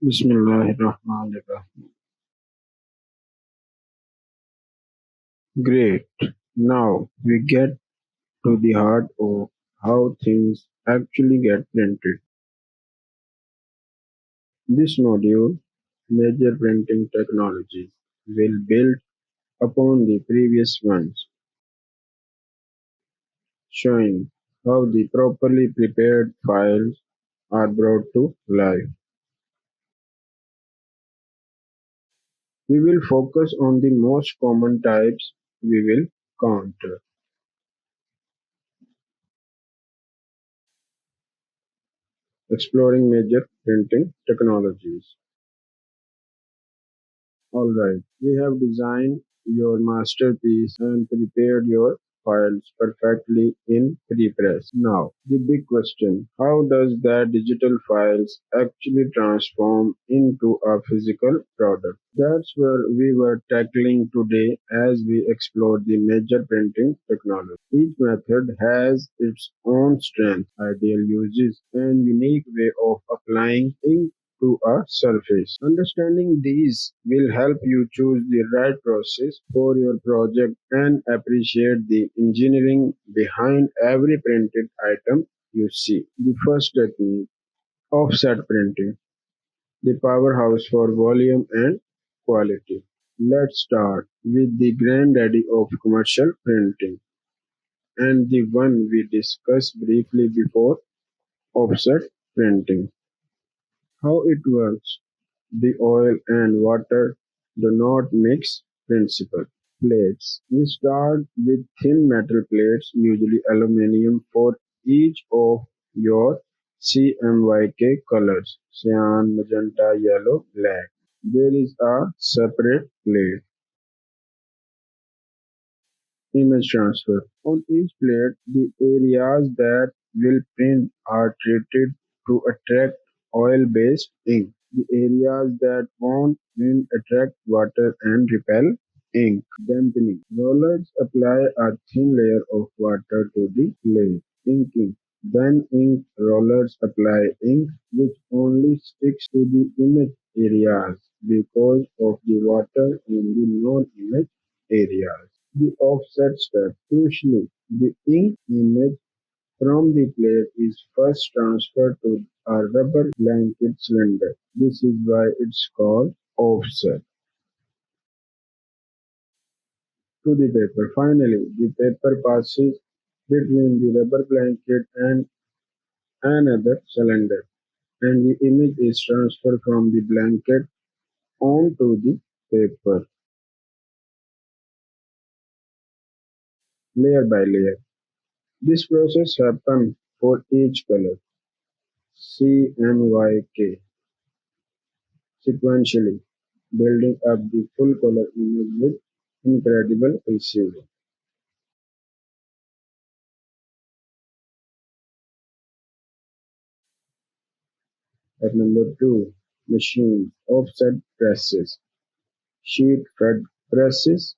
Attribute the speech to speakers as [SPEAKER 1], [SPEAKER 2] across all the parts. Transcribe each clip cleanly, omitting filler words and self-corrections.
[SPEAKER 1] Bismillahirrahmanirrahim. Great. Now we get to the heart of how things actually get printed. This module, Major Printing Technologies, will build upon the previous ones, showing how the properly prepared files are brought to life. We will focus on the most common types we will counter. Exploring major printing technologies. Alright, we have designed your masterpiece and prepared your files perfectly in prepress. Now, the big question, how does that digital files actually transform into a physical product? That's where we were tackling today as we explore the major printing technology. Each method has its own strengths, ideal uses, and unique way of applying ink to a surface. Understanding these will help you choose the right process for your project and appreciate the engineering behind every printed item you see. The first technique, offset printing, the powerhouse for volume and quality. Let's start with the granddaddy of commercial printing and the one we discussed briefly before, offset printing. How it works. The oil and water do not mix principle. Plates. We start with thin metal plates, usually aluminum, for each of your CMYK colors: cyan, magenta, yellow, black. There is a separate plate. Image transfer. On each plate, the areas that will print are treated to attract oil-based ink. The areas that won't print attract water and repel ink. Dampening. Rollers apply a thin layer of water to the plate. Inking. Then ink rollers apply ink which only sticks to the image areas because of the water in the non-image areas. The offset step. Crucially, the ink image from the plate is first transferred to a rubber blanket cylinder. This is why it's called offset. To the paper. Finally, the paper passes between the rubber blanket and another cylinder, and the image is transferred from the blanket onto the paper, layer by layer. This process happens for each color, CMYK, sequentially, building up the full color image with incredible precision. At number 2, machines, offset presses, sheet-fed presses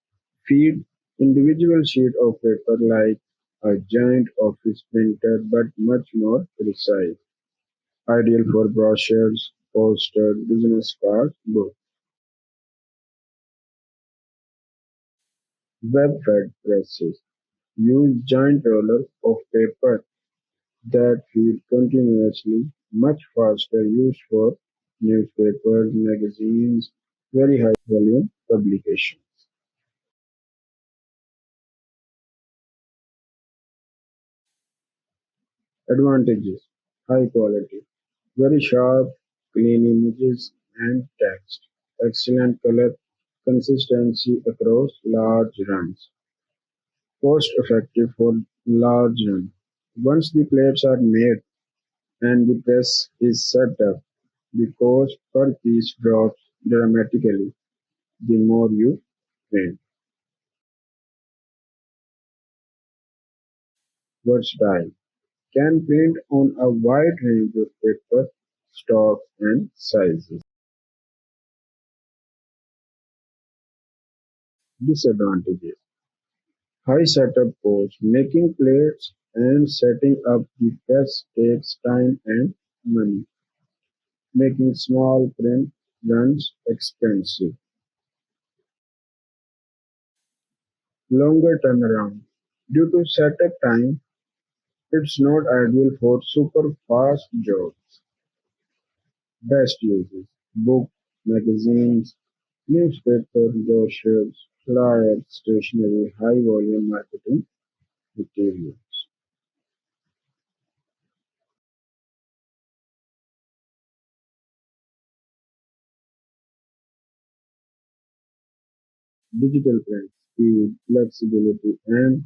[SPEAKER 1] feed individual sheet of paper like a giant office printer but much more precise, ideal for brochures, posters, business cards, books. Web-fed presses use giant rollers of paper that feed continuously, much faster, used for newspapers, magazines, very high volume publications. Advantages: high quality, very sharp, clean images and text, excellent color consistency across large runs, cost effective for large runs. Once the plates are made and the press is set up, the cost per piece drops dramatically the more you print. Versatile, can print on a wide range of paper, stocks and sizes. Disadvantages: high setup costs, making plates and setting up the press takes time and money. making small print runs expensive. Longer turnaround. Due to setup time, it's not ideal for super fast jobs. Best uses: books, magazines, newspaper, brochures, flyers, stationery, high volume marketing materials. Digital print, speed, flexibility, and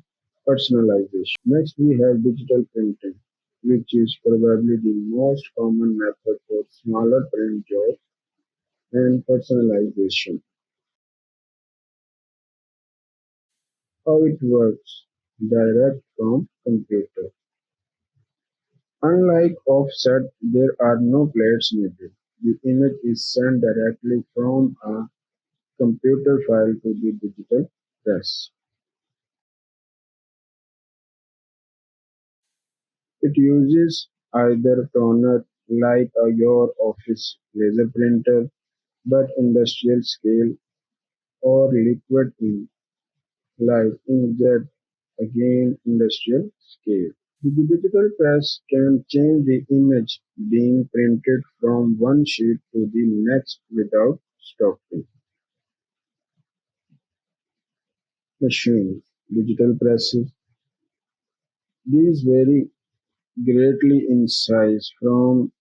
[SPEAKER 1] personalization. Next, we have digital printing, which is probably the most common method for smaller print jobs and personalization. How it works: direct from computer. Unlike offset, there are no plates needed. The image is sent directly from a computer file to the digital press. It uses either toner like your office laser printer, but industrial scale, or liquid ink like inkjet, again industrial scale. The digital press can change the image being printed from one sheet to the next without stopping. Machines, digital presses. These vary greatly in size, from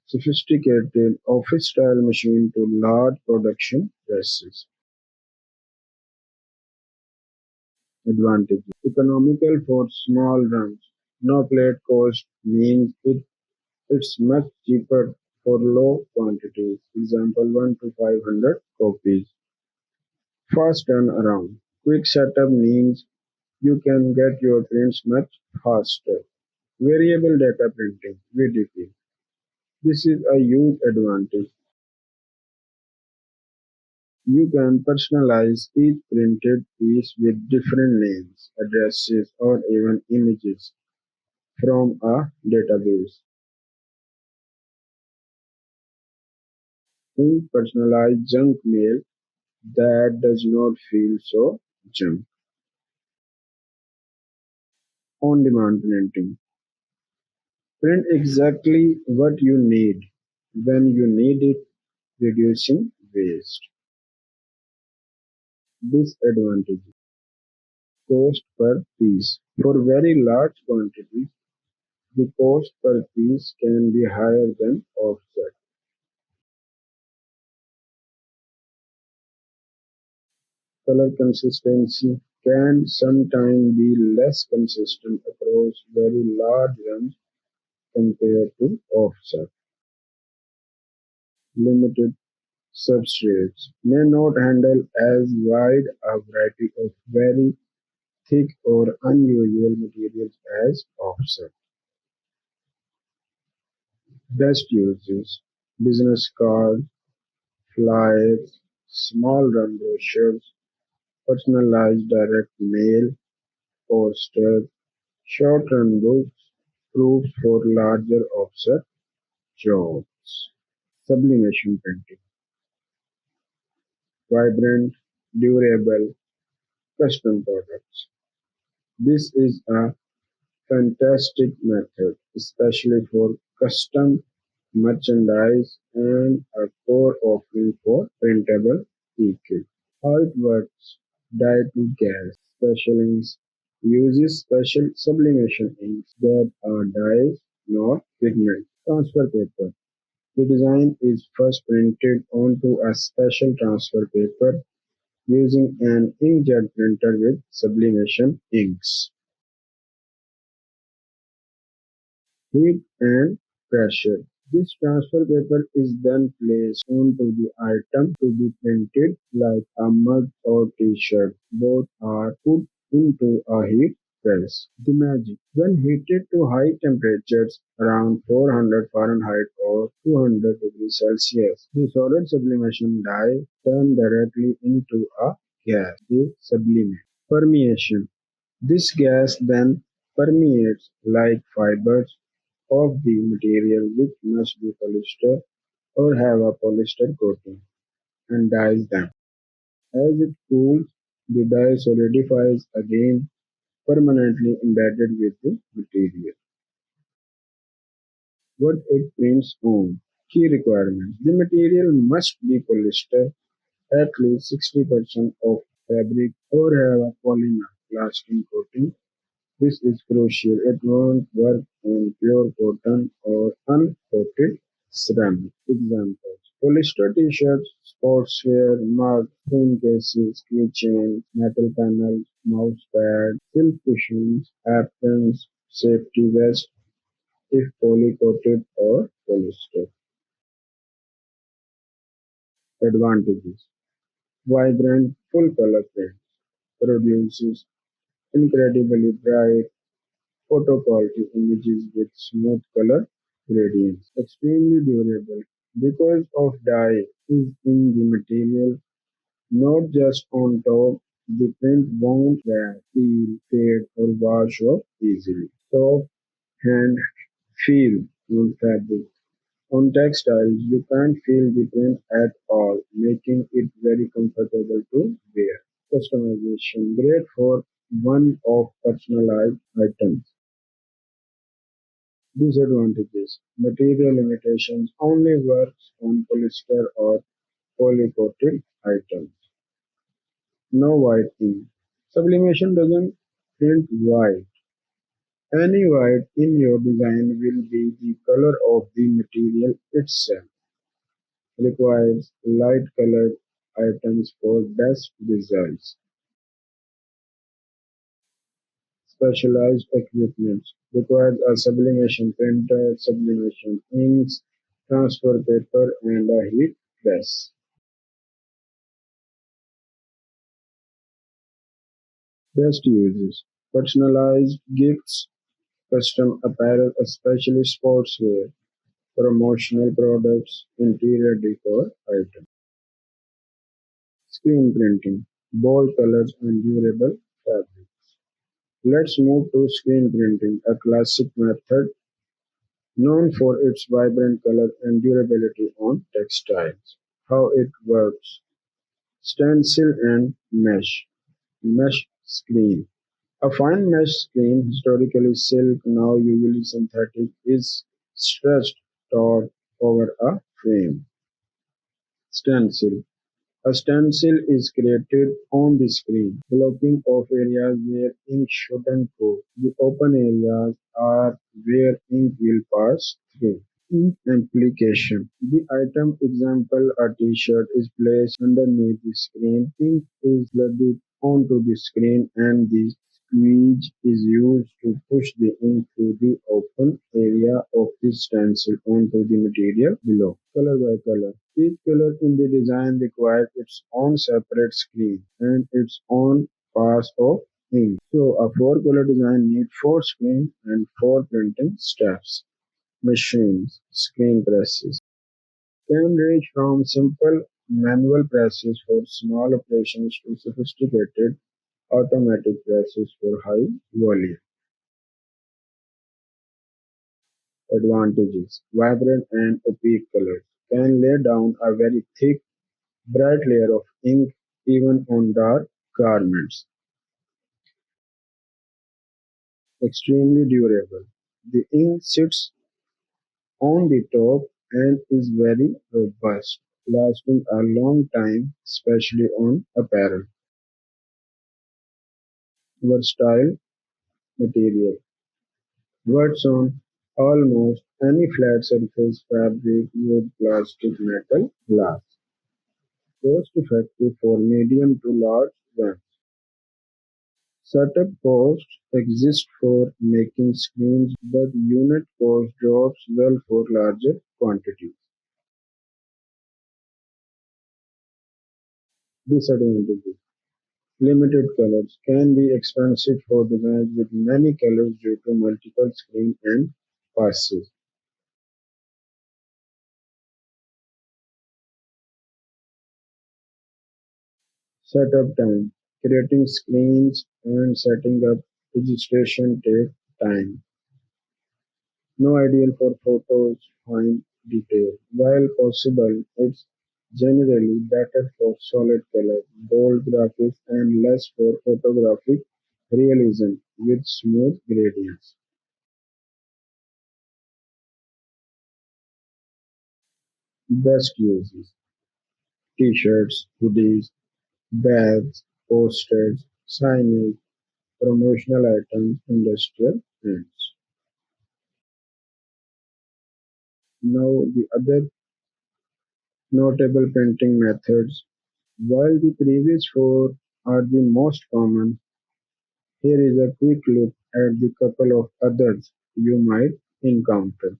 [SPEAKER 1] sophisticated office-style machine to large production presses. Advantages: economical for small runs. No plate cost means it's much cheaper for low quantities, example 1 to 500 copies. Fast turnaround. Quick setup means you can get your prints much faster. Variable data printing (VDP). This is a huge advantage. You can personalize each printed piece with different names, addresses, or even images from a database. Think personalized junk mail that does not feel so junk. On-demand printing. Print exactly what you need when you need it, reducing waste. Disadvantages: cost per piece. For very large quantities, the cost per piece can be higher than offset. Color consistency can sometimes be less consistent across very large runs compared to offset. Limited substrates may not handle as wide a variety of very thick or unusual materials as offset. Best uses: business cards, flyers, small run brochures, personalized direct mail, posters, short run books, proofs for larger offset jobs. Sublimation printing: vibrant, durable, custom products. This is a fantastic method, especially for custom merchandise and a core offering for printable PK. How it works: dye-to-gas. Special inks uses special sublimation inks that are dyes, not pigment. Transfer paper. The design is first printed onto a special transfer paper using an inkjet printer with sublimation inks. Heat and pressure. This transfer paper is then placed onto the item to be printed, like a mug or t-shirt. Both are put into a heat press. The magic: when heated to high temperatures around 400 Fahrenheit or 200 degrees Celsius, the solid sublimation dye turn directly into a gas. They sublimate. Permeation. This gas then permeates like fibers of the material, which must be polyester or have a polyester coating and dyes them. As it cools, the dye solidifies again, permanently embedded with the material. What it prints on. Key requirements. The material must be polyester, at least 60% of fabric, or have a polymer lasting coating. This is crucial. It won't work on pure cotton or uncoated ceramic. Examples: polyester t-shirts, sportswear, mugs, phone cases, keychains, metal panels, mouse pads, silk cushions, aprons, safety vests if poly-coated or polyester. Advantages: vibrant, full-color print produces incredibly bright, photo-quality images with smooth color gradients. Extremely durable because of dye is in the material, not just on top. The print won't crack, peel, fade, or wash off easily. Soft hand feel on fabric. On textiles, you can't feel the print at all, making it very comfortable to wear. Customization great for one-off personalized items. Disadvantages: material limitations only works on polyester or poly-coated items. No white ink. Sublimation doesn't print white. Any white in your design will be the color of the material itself. Requires light colored items for best results. Specialized equipment requires a sublimation printer, sublimation inks, transfer paper, and a heat press. Best uses: personalized gifts, custom apparel, especially sportswear, promotional products, interior decor items. Screen printing, bold colors and durable fabric. Let's move to screen printing, a classic method known for its vibrant color and durability on textiles. How it works: stencil and mesh. Mesh screen. A fine mesh screen, historically silk, now usually synthetic, is stretched taut over a frame. Stencil. A stencil is created on the screen, blocking off areas where ink shouldn't go. The open areas are where ink will pass through. Ink application. The item example, a t-shirt, is placed underneath the screen. Ink is flooded onto the screen and the squeeze is used to push the ink through the open area of the stencil onto the material below. Color by color. Each color in the design requires its own separate screen and its own pass of ink. So a four-color design needs four screens and four printing steps. Machines, screen presses, can range from simple manual presses for small operations to sophisticated automatic presses for high volume. Advantages: vibrant and opaque colors can lay down a very thick, bright layer of ink even on dark garments. Extremely durable. The ink sits on the top and is very robust, lasting a long time, especially on apparel. Versatile material. Works on almost any flat surface: fabric, wood, plastic, metal, glass. Cost effective for medium to large brands. Setup costs exist for making screens, but unit cost drops well for larger quantities. Disadvantages: limited colors can be expensive for designs with many colors due to multiple screen and passes. Setup time: creating screens and setting up registration take time. No ideal for photos. Fine. detail. While possible, it's generally better for solid color, bold graphics, and less for photographic realism with smooth gradients. Best uses: t-shirts, hoodies, bags, posters, signage, promotional items, industrial prints. Now the other notable printing methods. While the previous four are the most common, here is a quick look at the couple of others you might encounter.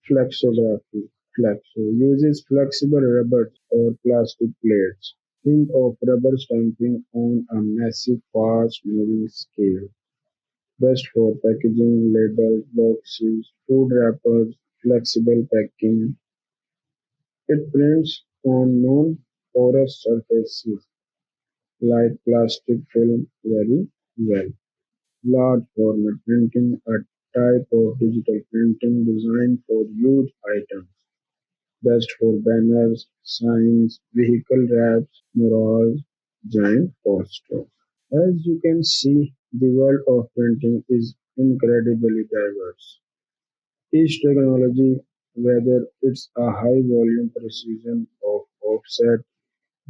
[SPEAKER 1] Flexography. Flexo uses flexible rubber or plastic plates. Think of rubber stamping on a massive, fast-moving scale. Best for packaging, labels, boxes, food wrappers, flexible packing. It prints on non-porous surfaces like plastic film very well. Large format printing, a type of digital printing designed for huge items, best for banners, signs, vehicle wraps, murals, giant posters. As you can see, the world of printing is incredibly diverse. Each technology, whether it's a high volume precision of offset,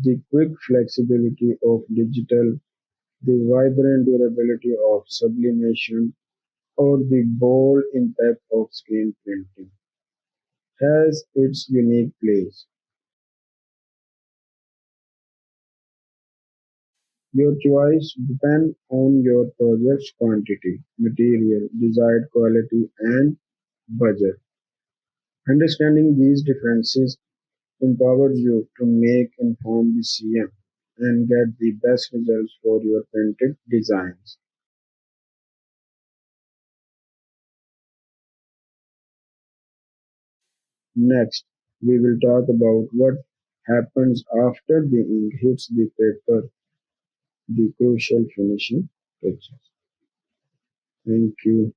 [SPEAKER 1] the quick flexibility of digital, the vibrant durability of sublimation, or the bold impact of screen printing, has its unique place. Your choice depends on your project's quantity, material, desired quality, and budget. Understanding these differences empowers you to make informed decisions and get the best results for your printed designs. Next, we will talk about what happens after the ink hits the paper, the crucial finishing touches. Thank you.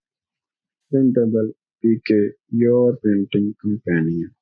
[SPEAKER 1] Printable PK, your printing companion.